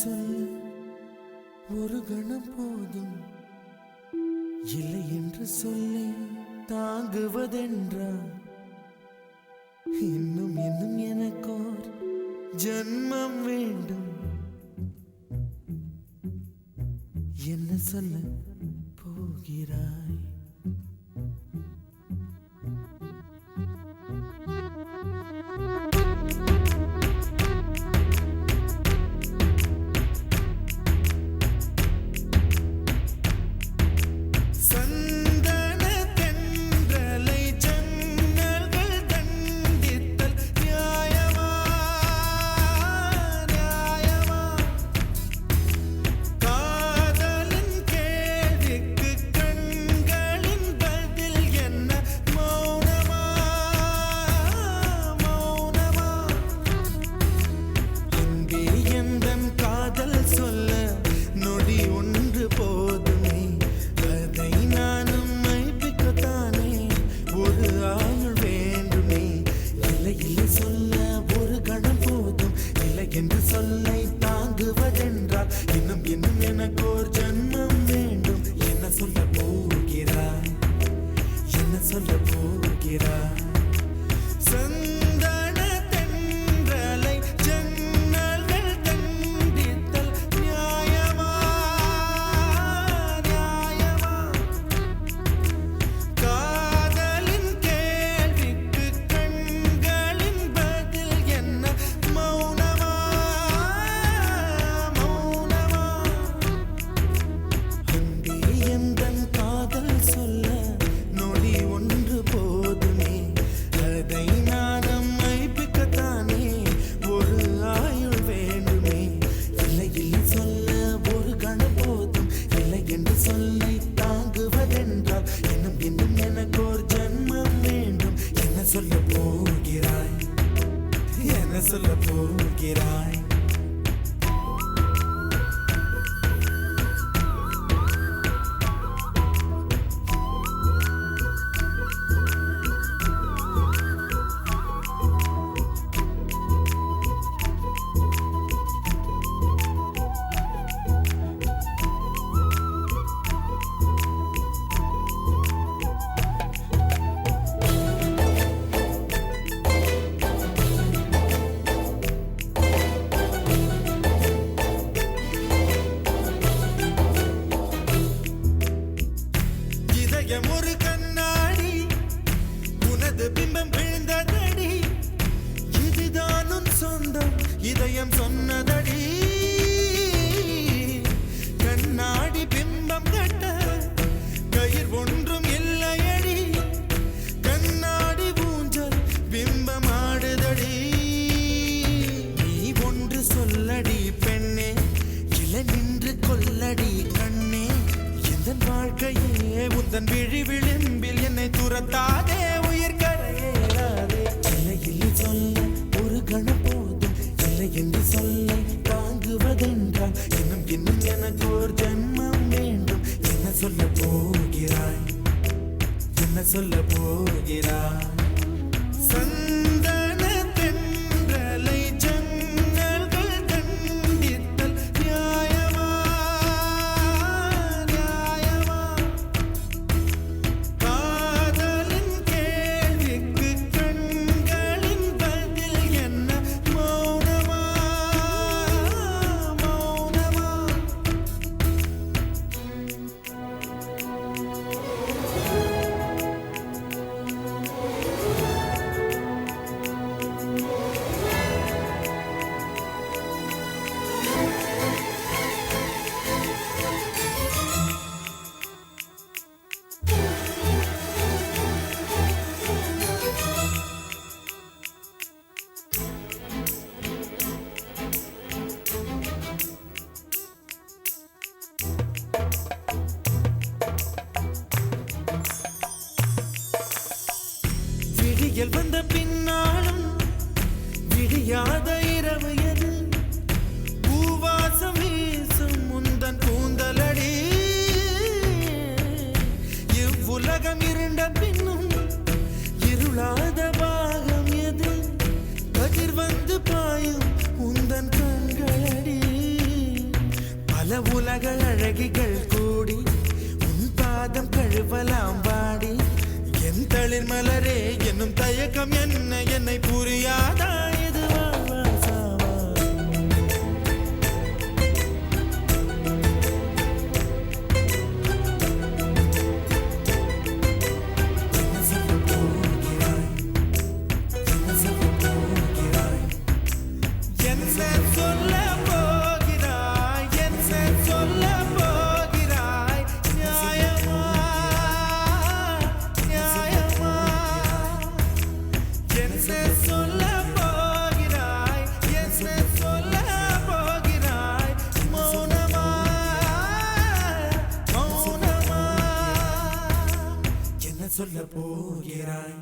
சொல்ல ஒரு கணம் போதும், இல்லை என்று சொல்லி தாங்குவதென்றா? இன்னும் இன்னும் எனக்கோர் ஜன்மம் வேண்டும். என்ன சொல்ல போகிறாய்? என்று சொல்லை தாங்குவதென்றால் இன்னும் இன்னும் எனக்கு ஒரு ஜன்மம் வேண்டும். என்ன சொல்ல போகிறாய்? என்ன சொல்ல போகிறாய்? சந்தன தென்றலை ஜன்னல்கள் தண்டித்தல் நியாயமா? நியாயமா? காதலின் கேள்விக்கு கண்களின் பதில் என்ன? மௌனமா? மௌனமா? அன்பே எந்தன் காதல் சொல்ல நொடி ஒன்று போதுமே, அதை நானும் மைப்பிக்கத்தானே ஒரு ஆயுள் வேண்டுமே. இல்லை இல்லை சொல்ல ஒரு கணம் போதும், இல்லை என்று சொல்லை தாங்குவதென்றால் இன்னும் இன்னும் எனக்கு ஒரு ஜன்மம் வேண்டும். என்ன சொல்ல போகிறாய்? என்ன சொல்ல போகிறாய்? ஒரு கண்ணாடி உனது பிம்பம் விழுந்ததடி, இதுதான் உன் சொந்தம் இதயம் சொன்னதடி. கண்ணாடி பிம்பம் கட்ட கயிர் ஒன்றும் இல்லையடி, கண்ணாடி ஊஞ்சல் பிம்பம் ஆடுதடி. நீ ஒன்று சொல்லடி பெண்ணே, இலை நின்று கொல்லடி கண்ணே. எந்தன் வாழ்க்கையே உந்தன் விழி விளிம்பில் என்னை துரத்தாதே, உயிர் கரையேறாதே. இல்லை இல்லை சொல்ல ஒரு கணம் போதும், இல்லை என்று சொல்லை தாங்குவதென்றால் இன்னும் இன்னும் எனக்கு ஒரு ஜன்மம் வேண்டும். என்ன சொல்ல போகிறாய்? என்ன சொல்ல போகிறாய்? சந்தன தென்றலை ஜன்னல்கள் தண்டித்தல் நியாயமா? நியாயமா? காதலின் கேள்விக்கு கண்களின் பதில் என்ன? மௌனமா? மௌனமா? அழகிகள் கூடி உன் பாதம் கழுவலாம் வாடி என் தளிர் மலரே என்னும் தயக்கம் என்ன என்னை புரியாதா இது வாழ்வா சாவா என்ன சொல்ல போகிறாய் என்ன சொல்ல போகிறாய் நியாயமா நியாயமா என்ன சொல்ல போகிறாய் என்ன சொல்ல போகிறாய் மௌனமா மௌனமா என்ன சொல்ல போகிறாய்